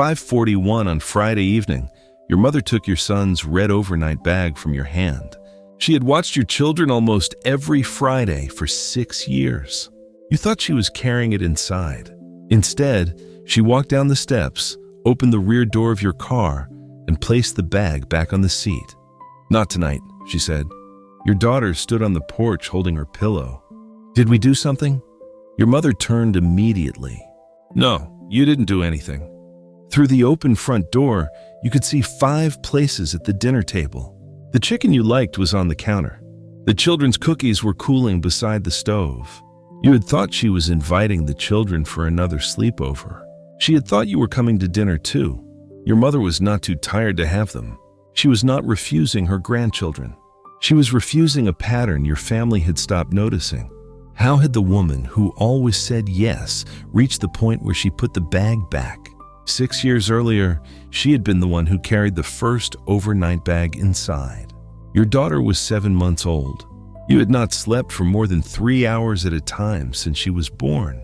5:41 on Friday evening, your mother took your son's red overnight bag from your hand. She had watched your children almost every Friday for 6 years. You thought she was carrying it inside. Instead, she walked down the steps, opened the rear door of your car, and placed the bag back on the seat. "Not tonight," she said. Your daughter stood on the porch holding her pillow. "Did we do something?" Your mother turned immediately. "No, you didn't do anything." Through the open front door, you could see 5 places at the dinner table. The chicken you liked was on the counter. The children's cookies were cooling beside the stove. You had thought she was inviting the children for another sleepover. She had thought you were coming to dinner too. Your mother was not too tired to have them. She was not refusing her grandchildren. She was refusing a pattern your family had stopped noticing. How had the woman who always said yes reached the point where she put the bag back? 6 years earlier, she had been the one who carried the first overnight bag inside. Your daughter was 7 months old. You had not slept for more than 3 hours at a time since she was born.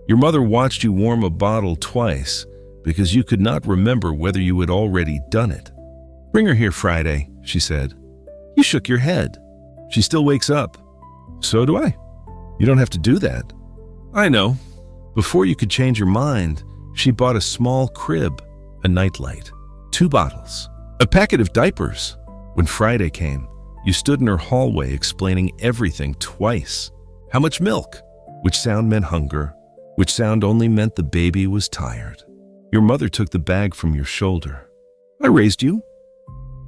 Your mother watched you warm a bottle twice because you could not remember whether you had already done it. "Bring her here Friday," she said. You shook your head. "She still wakes up." "So do I." "You don't have to do that." "I know." Before you could change your mind, she bought a small crib, a nightlight, 2 bottles, a packet of diapers. When Friday came, you stood in her hallway explaining everything twice. How much milk? Which sound meant hunger, which sound only meant the baby was tired. Your mother took the bag from your shoulder. "I raised you."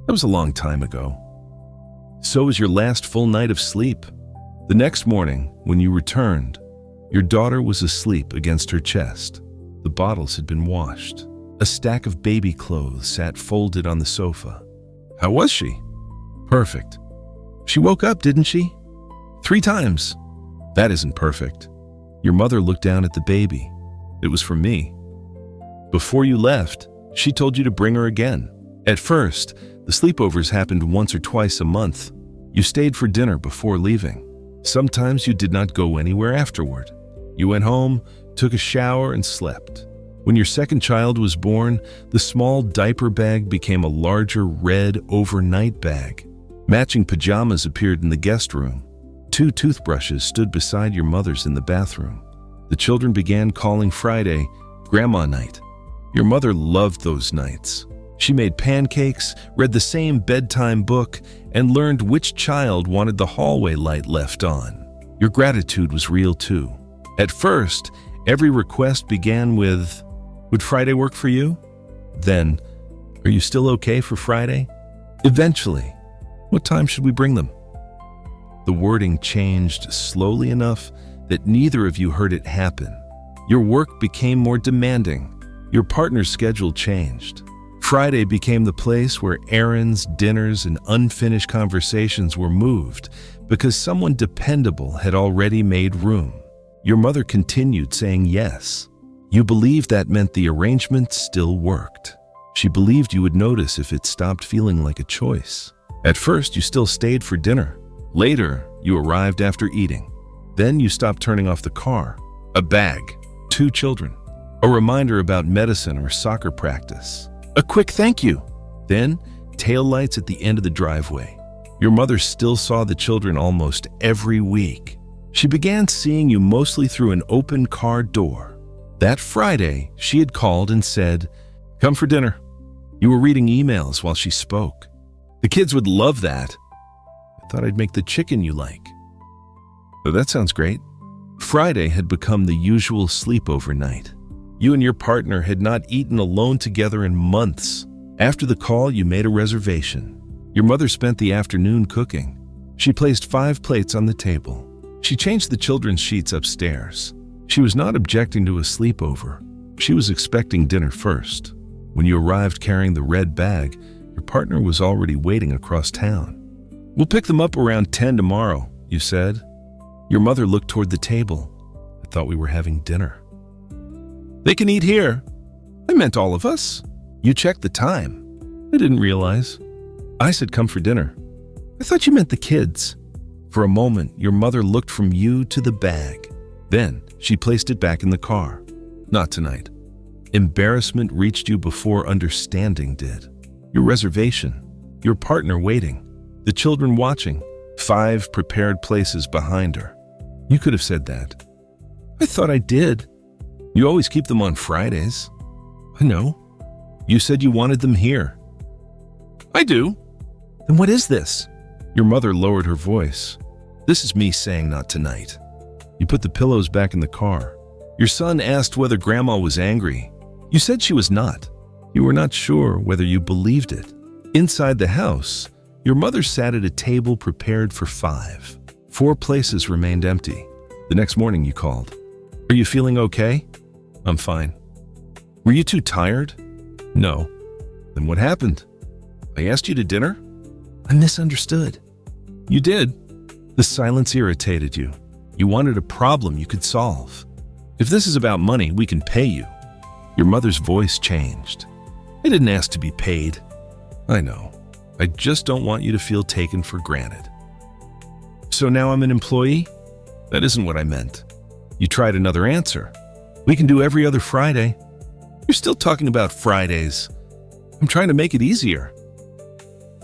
That was a long time ago. So was your last full night of sleep. The next morning, when you returned, your daughter was asleep against her chest. The bottles had been washed. A stack of baby clothes sat folded on the sofa. How was she? Perfect. She woke up, didn't she? 3 times. That isn't perfect. Your mother looked down at the baby. It was from me. Before you left, she told you to bring her again. At first, the sleepovers happened once or twice a month. You stayed for dinner before leaving. Sometimes you did not go anywhere afterward. You went home, took a shower, and slept. When your second child was born, the small diaper bag became a larger red overnight bag. Matching pajamas appeared in the guest room. 2 toothbrushes stood beside your mother's in the bathroom. The children began calling Friday Grandma Night. Your mother loved those nights. She made pancakes, read the same bedtime book, and learned which child wanted the hallway light left on. Your gratitude was real too. At first, every request began with, "Would Friday work for you?" Then, "Are you still okay for Friday?" Eventually, "What time should we bring them?" The wording changed slowly enough that neither of you heard it happen. Your work became more demanding. Your partner's schedule changed. Friday became the place where errands, dinners, and unfinished conversations were moved because someone dependable had already made room. Your mother continued saying yes. You believed that meant the arrangement still worked. She believed you would notice if it stopped feeling like a choice. At first, you still stayed for dinner. Later, you arrived after eating. Then you stopped turning off the car. A bag, 2 children, a reminder about medicine or soccer practice. A quick thank you. Then, taillights at the end of the driveway. Your mother still saw the children almost every week. She began seeing you mostly through an open car door. That Friday, she had called and said, "Come for dinner." You were reading emails while she spoke. "The kids would love that. I thought I'd make the chicken you like." "Oh, that sounds great." Friday had become the usual sleepover night. You and your partner had not eaten alone together in months. After the call, you made a reservation. Your mother spent the afternoon cooking. She placed 5 plates on the table. She changed the children's sheets upstairs. She was not objecting to a sleepover. She was expecting dinner first. When you arrived carrying the red bag, your partner was already waiting across town. "We'll pick them up around 10 tomorrow, you said. Your mother looked toward the table. "I thought we were having dinner." "They can eat here." "I meant all of us." "You checked the time." "I didn't realize." "I said come for dinner." "I thought you meant the kids." For a moment, your mother looked from you to the bag. Then, she placed it back in the car. "Not tonight." Embarrassment reached you before understanding did. Your reservation, your partner waiting, the children watching, 5 prepared places behind her. You could have said that. I thought I did. You always keep them on Fridays. I know. You said you wanted them here. I do. Then what is this? Your mother lowered her voice. This is me saying not tonight. You put the pillows back in the car. Your son asked whether Grandma was angry. You said she was not. You were not sure whether you believed it. Inside the house, your mother sat at a table prepared for 5. 4 places remained empty. The next morning you called. Are you feeling okay? I'm fine. Were you too tired? No. Then what happened? I asked you to dinner? I misunderstood. You did. The silence irritated you. You wanted a problem you could solve. If this is about money, we can pay you. Your mother's voice changed. I didn't ask to be paid. I know. I just don't want you to feel taken for granted. So now I'm an employee? That isn't what I meant. You tried another answer. We can do every other Friday. You're still talking about Fridays. I'm trying to make it easier.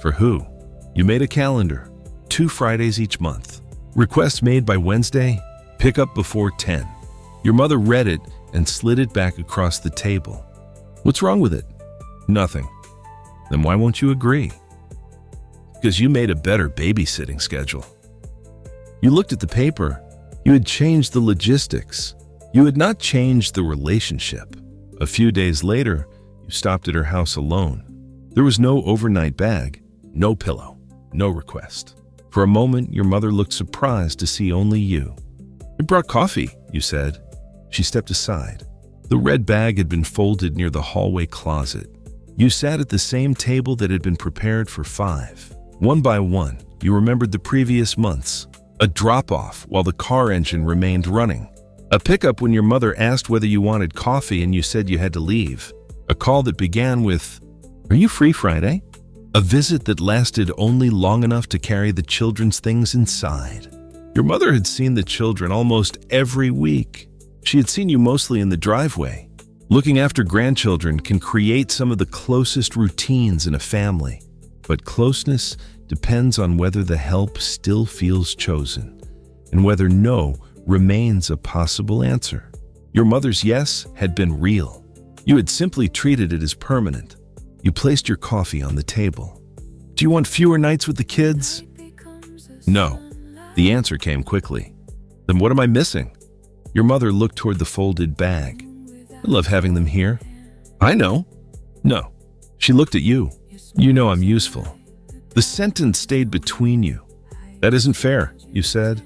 For who? You made a calendar. 2 Fridays each month. Requests made by Wednesday. Pick up before 10. Your mother read it and slid it back across the table. What's wrong with it? Nothing. Then why won't you agree? Because you made a better babysitting schedule. You looked at the paper. You had changed the logistics. You had not changed the relationship. A few days later, you stopped at her house alone. There was no overnight bag, no pillow, no request. For a moment, your mother looked surprised to see only you. I brought coffee, you said. She stepped aside. The red bag had been folded near the hallway closet. You sat at the same table that had been prepared for 5. One by one, you remembered the previous months. A drop-off while the car engine remained running. A pickup when your mother asked whether you wanted coffee and you said you had to leave. A call that began with, "Are you free Friday?" A visit that lasted only long enough to carry the children's things inside. Your mother had seen the children almost every week. She had seen you mostly in the driveway. Looking after grandchildren can create some of the closest routines in a family, but closeness depends on whether the help still feels chosen and whether no remains a possible answer. Your mother's yes had been real. You had simply treated it as permanent. You placed your coffee on the table. Do you want fewer nights with the kids? No. The answer came quickly. Then what am I missing? Your mother looked toward the folded bag. I love having them here. I know. No. She looked at you. You know I'm useful. The sentence stayed between you. That isn't fair, you said.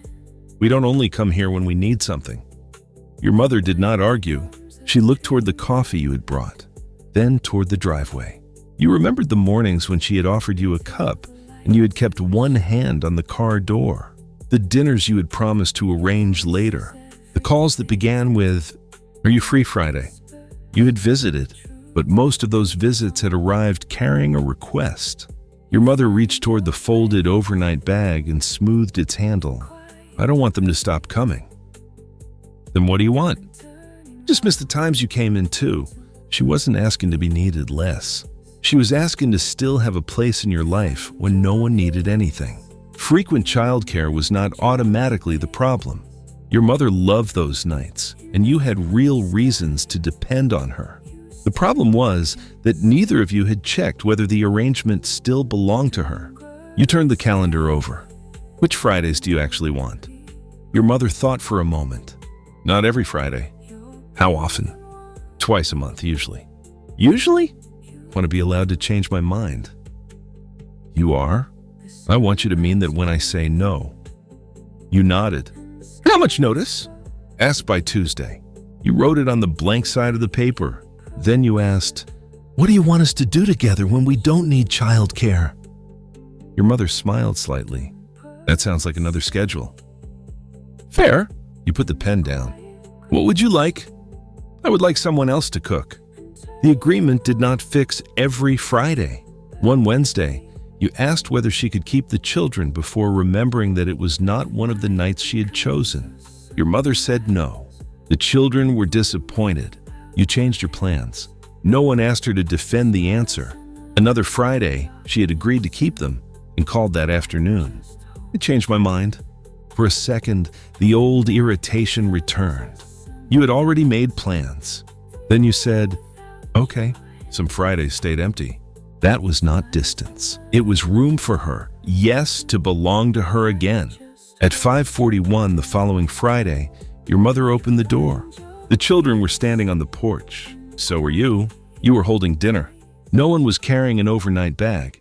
We don't only come here when we need something. Your mother did not argue. She looked toward the coffee you had brought, then toward the driveway. You remembered the mornings when she had offered you a cup and you had kept one hand on the car door. The dinners you had promised to arrange later. The calls that began with, "Are you free Friday?" You had visited, but most of those visits had arrived carrying a request. Your mother reached toward the folded overnight bag and smoothed its handle. I don't want them to stop coming. Then what do you want? Just miss the times you came in too. She wasn't asking to be needed less. She was asking to still have a place in your life when no one needed anything. Frequent childcare was not automatically the problem. Your mother loved those nights, and you had real reasons to depend on her. The problem was that neither of you had checked whether the arrangement still belonged to her. You turned the calendar over. Which Fridays do you actually want? Your mother thought for a moment. Not every Friday. How often? Twice a month, usually. Usually? Want to be allowed to change my mind. You are? I want you to mean that when I say no. You nodded. How much notice? Asked by Tuesday. You wrote it on the blank side of the paper. Then you asked, what do you want us to do together when we don't need childcare? Your mother smiled slightly. That sounds like another schedule. Fair. You put the pen down. What would you like? I would like someone else to cook. The agreement did not fix every Friday. One Wednesday, you asked whether she could keep the children before remembering that it was not one of the nights she had chosen. Your mother said no. The children were disappointed. You changed your plans. No one asked her to defend the answer. Another Friday, she had agreed to keep them and called that afternoon. I changed my mind. For a second, the old irritation returned. You had already made plans. Then you said, okay, some Fridays stayed empty. That was not distance. It was room for her, yes, to belong to her again. At 5:41 the following Friday, your mother opened the door. The children were standing on the porch. So were you. You were holding dinner. No one was carrying an overnight bag.